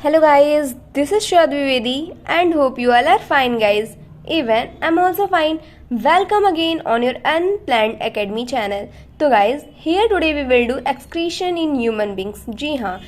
Hello guys, this is Shraddha Dwivedi and hope you all are fine guys. Even I'm also fine. Welcome again on your Unplanned Academy channel. तो guys, here today we will do excretion in human beings. जी हाँ,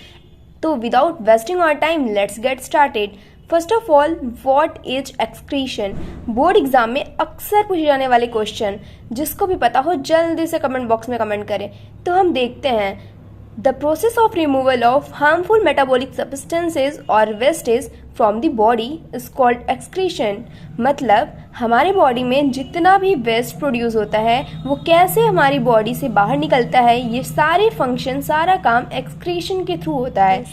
तो without wasting our time, let's get started. First of all, what is excretion? Board exam में अक्सर पूछे जाने वाले question, जिसको भी पता हो जल्दी से कमेंट बॉक्स में कमेंट करें. तो हम देखते हैं. The process of removal of harmful metabolic substances और wastage from the body is called excretion. मतलब हमारे बॉडी में जितना भी वेस्ट प्रोड्यूस होता है वो कैसे हमारी बॉडी से बाहर निकलता है, ये सारे फंक्शन, सारा काम एक्सक्रीशन के थ्रू होता है.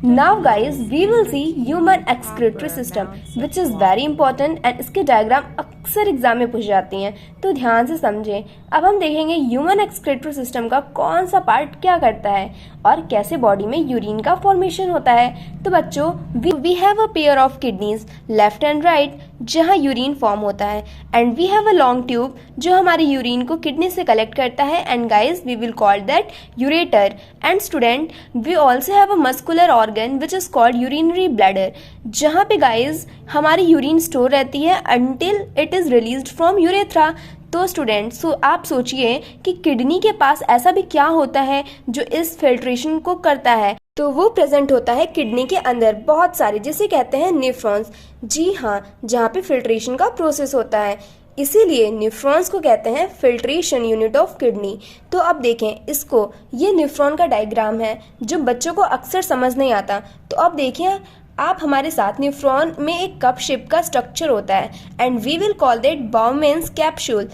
Now guys we will see human excretory system which is very important and इसके डायग्राम अक्सर एग्जाम में पूछे जाती हैं, तो ध्यान से समझें. अब हम देखेंगे ह्यूमन एक्सक्रीटरी सिस्टम का कौन सा पार्ट क्या करता है और कैसे बॉडी में यूरिन का फॉर्मेशन होता है. तो बच्चों, we have a pair of kidneys left and right जहाँ यूरिन फॉर्म होता है, and we have a long tube जो हमारे यूरिन को किडनी से कलेक्ट करता है, and guys we will call that ureter. And student, we also have a muscular organ which is called urinary bladder, जहाँ पे गाइज हमारी यूरिन स्टोर रहती है until it is released from urethra. तो students, आप सोचिए कि किडनी के पास ऐसा भी क्या होता है जो इस फिल्ट्रेशन को करता है. तो वो प्रेजेंट होता है किडनी के अंदर बहुत सारे, जिसे कहते हैं नेफ्रॉन्स. जी हाँ, जहाँ पे फिल्ट्रेशन का प्रोसेस होता है, इसीलिए नेफ्रॉन्स को कहते हैं फिल्ट्रेशन यूनिट ऑफ किडनी. तो अब देखें इसको, ये नेफ्रॉन का डायग्राम है जो बच्चों को अक्सर समझ नहीं आता. तो अब देखिए आप हमारे साथ, नेफ्रॉन में एक कप शेप का स्ट्रक्चर होता है and we will call that Bowman's capsule.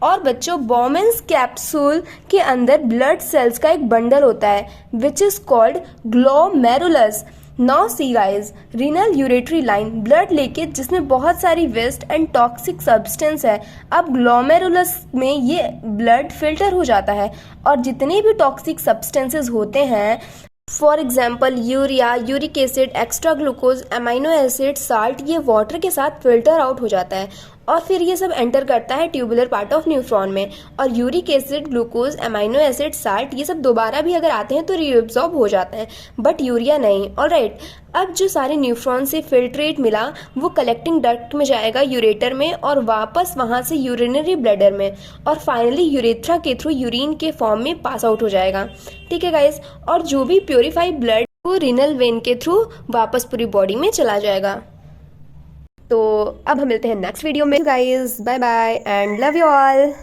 और बच्चों, बाउमेन्स कैप्सूल के अंदर ब्लड सेल्स का एक बंडल होता है which is called glomerulus. Now see guys, renal यूरेटरी लाइन, ब्लड लेके जिसमें बहुत सारी वेस्ट एंड टॉक्सिक सब्सटेंस है. अब ग्लोमेरुलस में ये ब्लड फिल्टर हो जाता है और जितने भी टॉक्सिक सब्सटेंसेस होते हैं, for example urea, uric acid, extra glucose, amino acid, salt, ये वाटर के साथ फिल्टर आउट हो जाता है और फिर ये सब एंटर करता है ट्यूबुलर पार्ट ऑफ न्यूफ्रॉन में. और uric acid, glucose, amino acid, salt, ये सब दोबारा भी अगर आते हैं तो रीअब्सॉर्ब हो जाते हैं, बट यूरिया नहीं. ऑलराइट, अब जो सारे न्यूफ्रॉन से फिल्ट्रेट मिला वो कलेक्टिंग डक्ट में जाएगा यूरेटर में, और वापस वहाँ से यूरिनरी ब्लैडर में, और फाइनली यूरेथ्रा के थ्रू यूरिन के फॉर्म में पास आउट हो जाएगा. ठीक है गाइस, और जो भी प्योरीफाइड ब्लड वो रीनल वेन के थ्रू वापस पूरी बॉडी में चला जाएगा. तो अब हम मिलते हैं नेक्स्ट वीडियो में guys. Bye bye and love you all.